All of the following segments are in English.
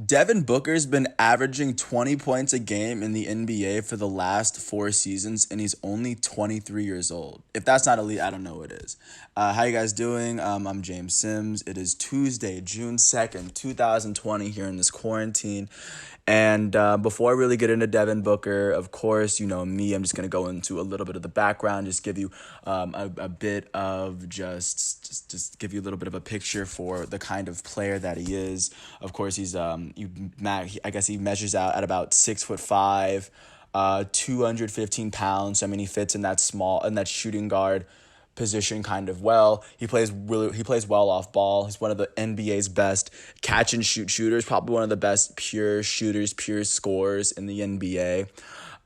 Devin Booker's been averaging 20 points a game in the NBA for the last 4 seasons, and he's only 23 years old. If that's not elite, I don't know what is. How you guys doing? I'm James Sims. It is Tuesday, June 2nd, 2020 here in this quarantine. And before I really get into Devin Booker, of course, you know me, I'm just going to go into a little bit of the background, just give you a bit of just give you a little bit of a picture for the kind of player that he is. Of course, I guess he measures out at about 6'5", 215 pounds. I mean, he fits in that shooting guard position kind of well. He plays well off ball. He's one of the NBA's best catch and shoot shooters, probably one of the best pure shooters, pure scorers in the NBA.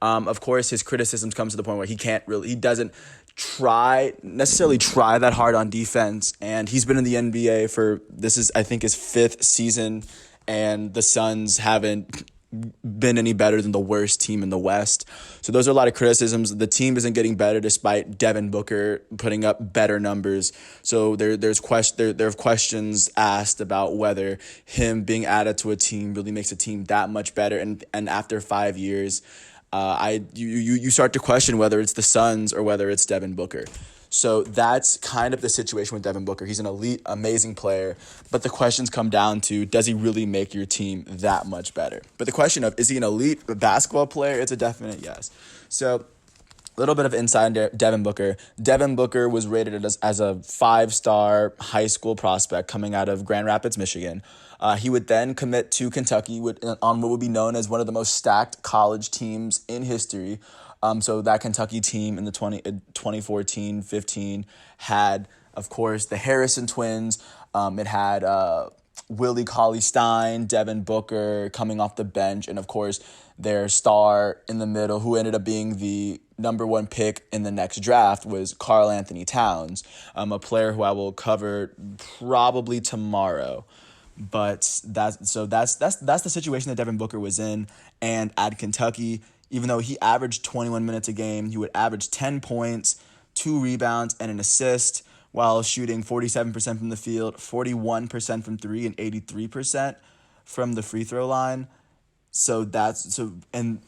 Of course, his criticisms come to the point where he doesn't necessarily try that hard on defense, and he's been in the NBA for, this is I think his fifth season, and the Suns haven't been any better than the worst team in the West. So those are a lot of criticisms. The team isn't getting better despite Devin Booker putting up better numbers. So there are questions asked about whether him being added to a team really makes a team that much better. And after 5 years, you start to question whether it's the Suns or whether it's Devin Booker. So that's kind of the situation with Devin Booker. He's an elite, amazing player, but the questions come down to, does he really make your team that much better? But the question of, is he an elite basketball player? It's a definite yes. So a little bit of inside Devin Booker. Devin Booker was rated as a 5-star high school prospect coming out of Grand Rapids, Michigan. He would then commit to Kentucky on what would be known as one of the most stacked college teams in history. So that Kentucky team in the 2014-15 had, of course, the Harrison twins. It had Willie Cauley-Stein, Devin Booker coming off the bench, and of course their star in the middle, who ended up being the number one pick in the next draft, was Karl Anthony Towns, a player who I will cover probably tomorrow. But that's the situation that Devin Booker was in. And at Kentucky, even though he averaged 21 minutes a game, he would average 10 points, 2 rebounds, and an assist, while shooting 47% from the field, 41% from three, and 83% from the free throw line. And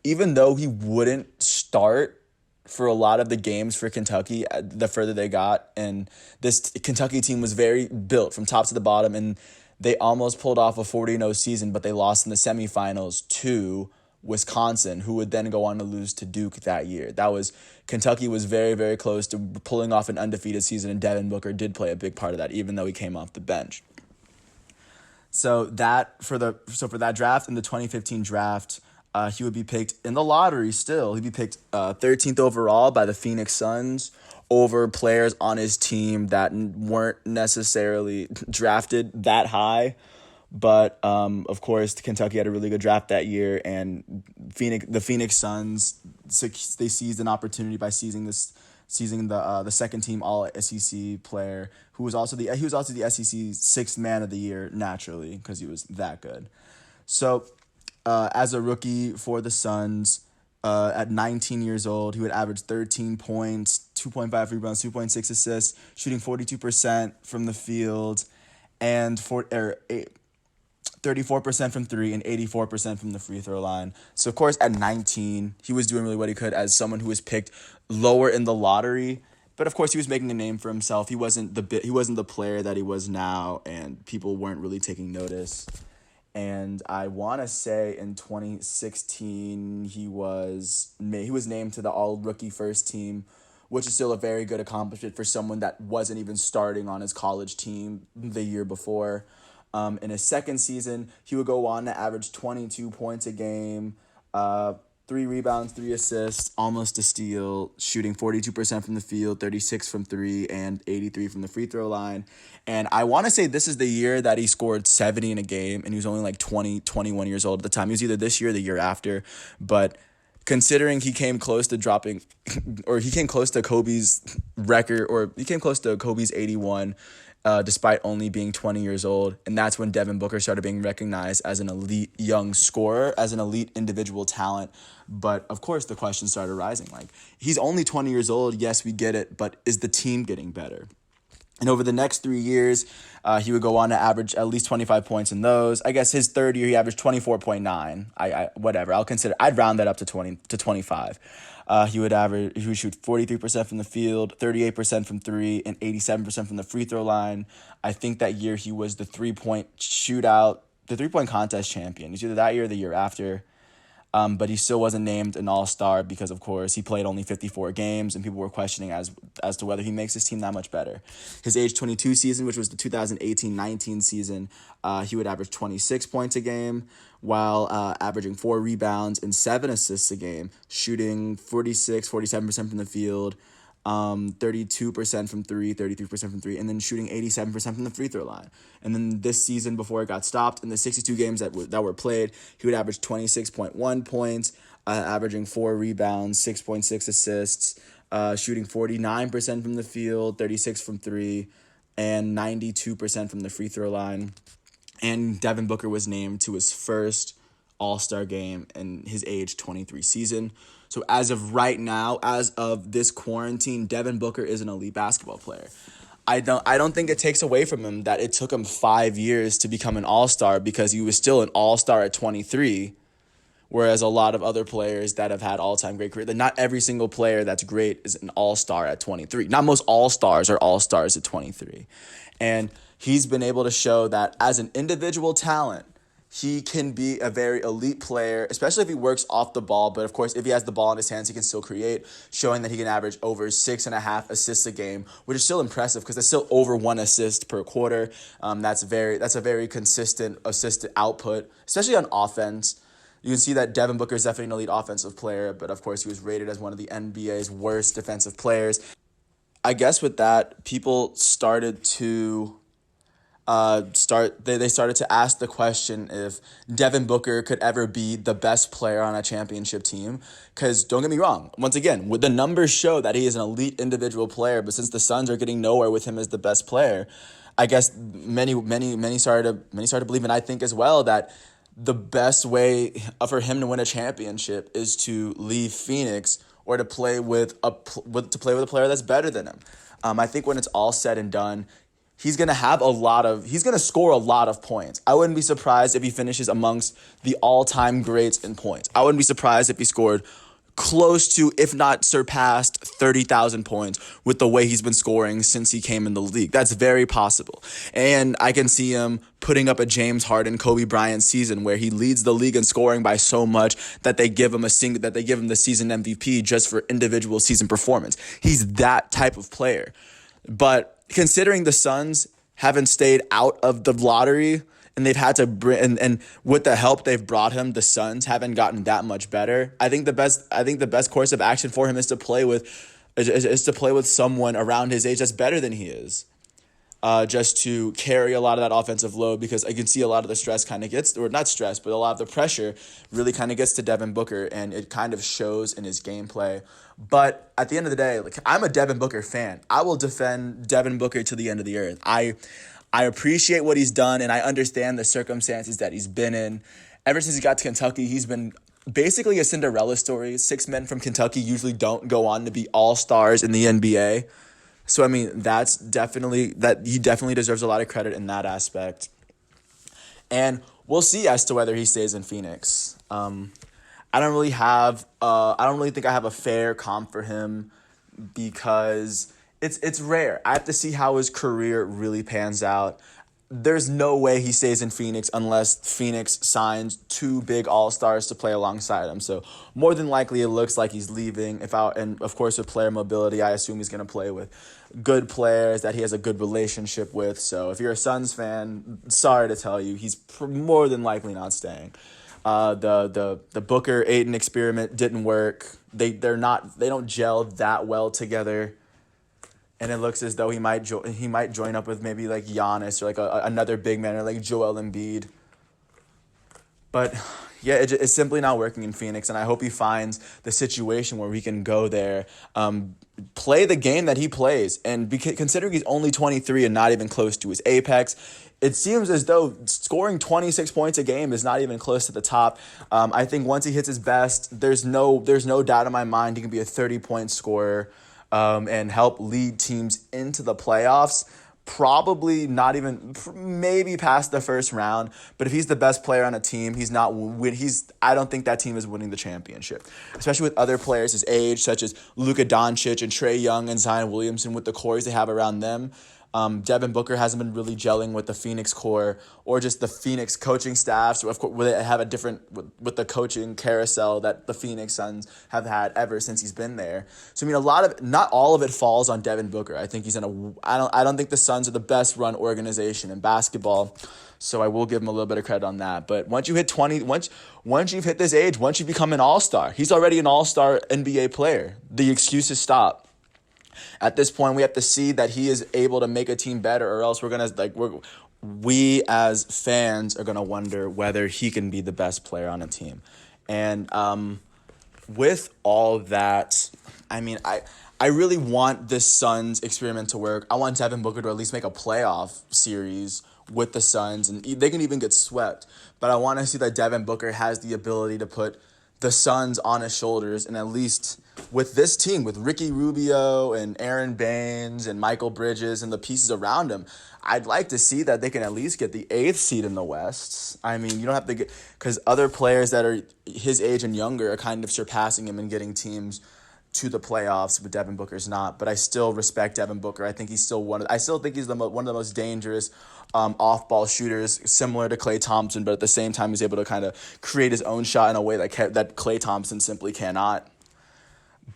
even though he wouldn't start for a lot of the games for Kentucky, the further they got, and this Kentucky team was very built from top to the bottom, and they almost pulled off a 40-0 season, but they lost in the semifinals to Wisconsin, who would then go on to lose to Duke that year. Kentucky was very, very close to pulling off an undefeated season, and Devin Booker did play a big part of that, even though he came off the bench. So for that draft, in the 2015 draft, he would be picked in the lottery still. He'd be picked 13th overall by the Phoenix Suns over players on his team that weren't necessarily drafted that high. But, of course, Kentucky had a really good draft that year, and the Phoenix Suns, they seized an opportunity by seizing the second team All SEC player, who was also the SEC sixth man of the year naturally, because he was that good. So as a rookie for the Suns, at 19 years old, he would average 13 points, 2.5 rebounds, 2.6 assists, shooting 42% from the field, and 34% from three, and 84% from the free throw line. So, of course, at 19, he was doing really what he could as someone who was picked lower in the lottery. But, of course, he was making a name for himself. He wasn't the player that he was now, and people weren't really taking notice. And I want to say in 2016, he was named to the all-rookie first team, which is still a very good accomplishment for someone that wasn't even starting on his college team the year before. In his second season, he would go on to average 22 points a game, 3 rebounds, 3 assists, almost a steal, shooting 42% from the field, 36 from three, and 83 from the free throw line. And I want to say this is the year that he scored 70 in a game, and he was only like 21 years old at the time. He was either this year or the year after. But considering he came close to dropping, or he came close to Kobe's record, or he came close to Kobe's 81, despite only being 20 years old. And that's when Devin Booker started being recognized as an elite young scorer, as an elite individual talent. But, of course, the question started rising. Like, he's only 20 years old. Yes, we get it. But is the team getting better? And over the next 3 years, he would go on to average at least 25 points in those. I guess his third year, he averaged 24.9. Whatever. I'd round that up to 20 to 25. He would shoot 43% from the field, 38% from three, and 87% from the free throw line. I think that year he was the 3-point contest champion. He's either that year or the year after. But he still wasn't named an all-star because, of course, he played only 54 games, and people were questioning as to whether he makes his team that much better. His age 22 season, which was the 2018-19 season, he would average 26 points a game while averaging 4 rebounds and 7 assists a game, shooting 47% from the field, 32% from three, 33% from three, and then shooting 87% from the free throw line. And then this season, before it got stopped, in the 62 games that were played, he would average 26.1 points, averaging 4 rebounds, 6.6 assists, shooting 49% from the field, 36 from three, and 92% from the free throw line. And Devin Booker was named to his first All-Star game in his age 23 season. So as of right now, as of this quarantine, Devin Booker is an elite basketball player. I don't think it takes away from him that it took him 5 years to become an all-star, because he was still an all-star at 23, whereas a lot of other players that have had all-time great careers, not every single player that's great is an all-star at 23. Not most all-stars are all-stars at 23. And he's been able to show that as an individual talent, he can be a very elite player, especially if he works off the ball. But of course, if he has the ball in his hands, he can still create, showing that he can average over 6.5 assists a game, which is still impressive because that's still over 1 assist per quarter. That's a very consistent assist output, especially on offense. You can see that Devin Booker is definitely an elite offensive player, but of course, he was rated as one of the NBA's worst defensive players. I guess with that, people started to they started to ask the question if Devin Booker could ever be the best player on a championship team. Because don't get me wrong, once again, the numbers show that he is an elite individual player, but since the Suns are getting nowhere with him as the best player, I guess many started to believe, and I think as well, that the best way for him to win a championship is to leave Phoenix or to play with a player that's better than him. I think when it's all said and done, he's going to score a lot of points. I wouldn't be surprised if he finishes amongst the all-time greats in points. I wouldn't be surprised if he scored close to, if not surpassed, 30,000 points with the way he's been scoring since he came in the league. That's very possible. And I can see him putting up a James Harden, Kobe Bryant season where he leads the league in scoring by so much that they give him the season MVP just for individual season performance. He's that type of player. But considering the Suns haven't stayed out of the lottery, and they've had to bring, and with the help they've brought him, the Suns haven't gotten that much better. I think the best course of action for him is to play with someone around his age that's better than he is. Just to carry a lot of that offensive load, because I can see a lot of the stress kind of gets, or not stress, but a lot of the pressure really kind of gets to Devin Booker, and it kind of shows in his gameplay. But at the end of the day, I'm a Devin Booker fan. I will defend Devin Booker to the end of the earth. I appreciate what he's done, and I understand the circumstances that he's been in. Ever since he got to Kentucky, he's been basically a Cinderella story. 6 men from Kentucky usually don't go on to be all-stars in the NBA. So, I mean, he definitely deserves a lot of credit in that aspect. And we'll see as to whether he stays in Phoenix. I don't really think I have a fair comp for him, because it's rare. I have to see how his career really pans out. There's no way he stays in Phoenix unless Phoenix signs 2 big all-stars to play alongside him. So more than likely it looks like he's leaving. And of course with player mobility, I assume he's going to play with good players that he has a good relationship with. So if you're a Suns fan, sorry to tell you, he's more than likely not staying. The Booker Ayton experiment didn't work. They don't gel that well together. And it looks as though he might join up with maybe like Giannis or like another big man, or like Joel Embiid. But yeah, it's simply not working in Phoenix, and I hope he finds the situation where he can go there, play the game that he plays, and considering he's only 23 and not even close to his apex, it seems as though scoring 26 points a game is not even close to the top. I think once he hits his best, there's no doubt in my mind he can be a 30-point scorer. And help lead teams into the playoffs. probably not even maybe past the first round. But if he's the best player on a team, I don't think that team is winning the championship, especially with other players his age, such as Luka Doncic and Trae Young and Zion Williamson, with the cores they have around them. Devin Booker hasn't been really gelling with the Phoenix core or just the Phoenix coaching staff. So of course, they have a different with the coaching carousel that the Phoenix Suns have had ever since he's been there. So I mean, not all of it falls on Devin Booker. I think he's in a. I don't think the Suns are the best run organization in basketball. So I will give him a little bit of credit on that. But once you hit 20, once you've hit this age, once you become an all-star, he's already an all-star NBA player. The excuses stop. At this point, we have to see that he is able to make a team better, or else we as fans are gonna wonder whether he can be the best player on a team. And with all that, I mean, I really want this Suns experiment to work. I want Devin Booker to at least make a playoff series with the Suns, and they can even get swept. But I want to see that Devin Booker has the ability to put the Suns on his shoulders, and at least with this team, with Ricky Rubio and Aaron Baines and Michael Bridges and the pieces around him, I'd like to see that they can at least get the 8th seed in the West. I mean, you don't have to get, because other players that are his age and younger are kind of surpassing him and getting teams to the playoffs, but Devin Booker's not. But I still respect Devin Booker. I think he's still I still think he's one of the most dangerous off-ball shooters, similar to Klay Thompson, but at the same time he's able to kind of create his own shot in a way that Klay Thompson simply cannot.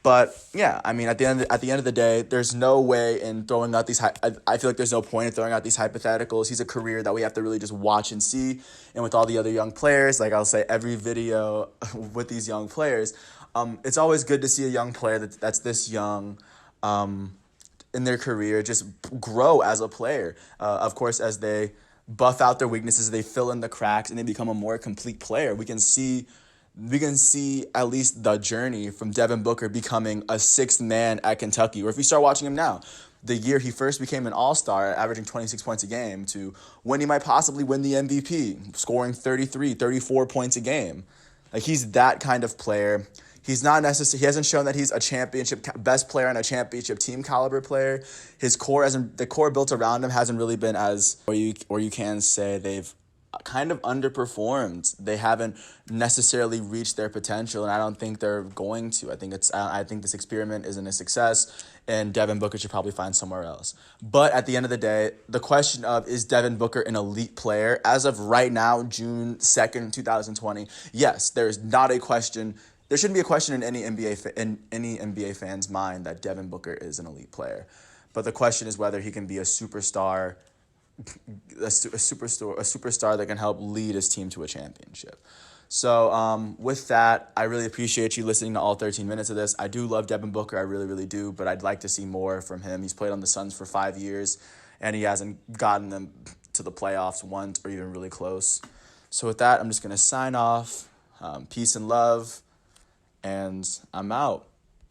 But yeah, I mean, at the end of the day, there's no way in throwing out these. I feel like there's no point in throwing out these hypotheticals. He's a career that we have to really just watch and see. And with all the other young players, like I'll say every video with these young players, it's always good to see a young player that's this young, in their career just grow as a player. Of course, as they buff out their weaknesses, they fill in the cracks, and they become a more complete player. We can see at least the journey from Devin Booker becoming a sixth man at Kentucky, or if you start watching him now, the year he first became an all-star, averaging 26 points a game, to when he might possibly win the MVP, scoring 33, 34 points a game. Like, he's that kind of player. He hasn't shown that he's a championship best player and a championship team caliber player. The core built around him hasn't really been or you can say they've kind of underperformed. They haven't necessarily reached their potential, and I don't think they're going to. I think this experiment isn't a success, and Devin Booker should probably find somewhere else. But at the end of the day, the question of, is Devin Booker an elite player? As of right now, June 2nd, 2020, yes, there's not a question. There shouldn't be a question in any NBA fan's mind that Devin Booker is an elite player. But the question is whether he can be a superstar that can help lead his team to a championship. So with that, I really appreciate you listening to all 13 minutes of this. I do love Devin Booker, I really, really do, but I'd like to see more from him. He's played on the Suns for 5 years, and he hasn't gotten them to the playoffs once or even really close. So with that, I'm just going to sign off. Peace and love, and I'm out.